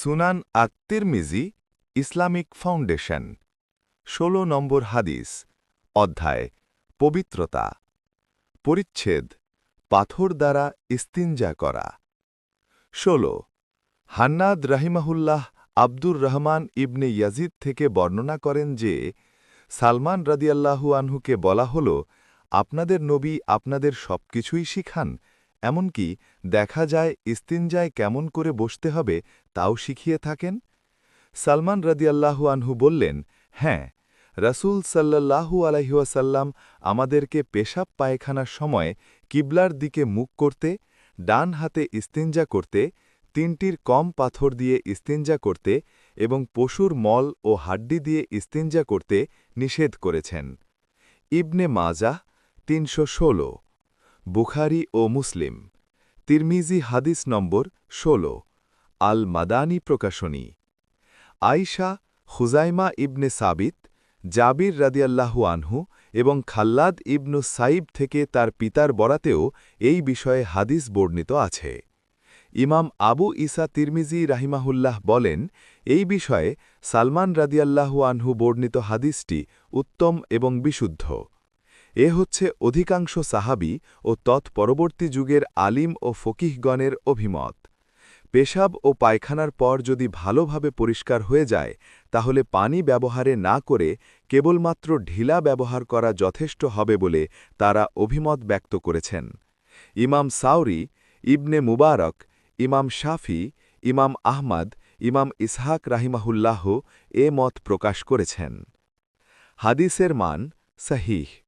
Sunan আত-তিরমিজি Islamic foundation ১৬ নম্বর হাদিস অধ্যায় পবিত্রতা পরিচ্ছেদ পাথর দ্বারা ইস্তিনজা করা ১৬ হান্নাদ রাহিমাহুল্লাহ আব্দুর রহমান ইবনে ইয়াজিদ থেকে বর্ণনা করেন যে সালমান রাদিয়াল্লাহু আনহুকে বলা হল আপনাদের নবী আপনাদের সবকিছুই শিখান এমনকি দেখা যায় ইস্তিনজায় কেমন করে বসতে হবে তাও শিখিয়ে থাকেন সালমান রাদিয়াল্লাহু আনহু বললেন হ্যাঁ রাসূল সাল্লাল্লাহু আলাইহি ওয়াসাল্লাম আমাদেরকে পেশাব পায়খানার সময় কিবলার দিকে মুখ করতে ডান হাতে ইস্তিনজা করতে তিনটির কম পাথর দিয়ে ইস্তিনজা করতে এবং পশুর মল ও হাড্ডি দিয়ে ইস্তিনজা করতে নিষেধ করেছেন ইবনে মাজাহ ৩১৬ বুখারী ও মুসলিম তিরমিজি হাদিস নম্বর ১৬ আল মাদানী প্রকাশনী আয়শা খুজাইমা ইবনে সাবিত জাবির রাদিয়াল্লাহু আনহু এবং খাল্লাদ ইবনু সাইব থেকে তার পিতার বরাতেও এই বিষয়ে হাদিস বর্ণিত আছে ইমাম আবু ঈসা তিরমিজি রাহিমাহুল্লাহ বলেন এই বিষয়ে সালমান রাদিয়াল্লাহু আনহু বর্ণিত হাদিসটি উত্তম এবং বিশুদ্ধ এ হচ্ছে অধিকাংশ সাহাবি ও তৎপরবর্তী যুগের আলিম ও ফকিহগণের অভিমত পেশাব ও পায়খানার পর যদি ভালোভাবে পরিষ্কার হয়ে যায় তাহলে পানি ব্যবহারে না করে কেবলমাত্র ঢিলা ব্যবহার করা যথেষ্ট হবে বলে তারা অভিমত ব্যক্ত করেছেন ইমাম সাউরি ইবনে মুবারক ইমাম শাফি ইমাম আহমদ ইমাম ইসহাক রাহিমাহুল্লাহ এ মত প্রকাশ করেছেন হাদিসের মান সহিহ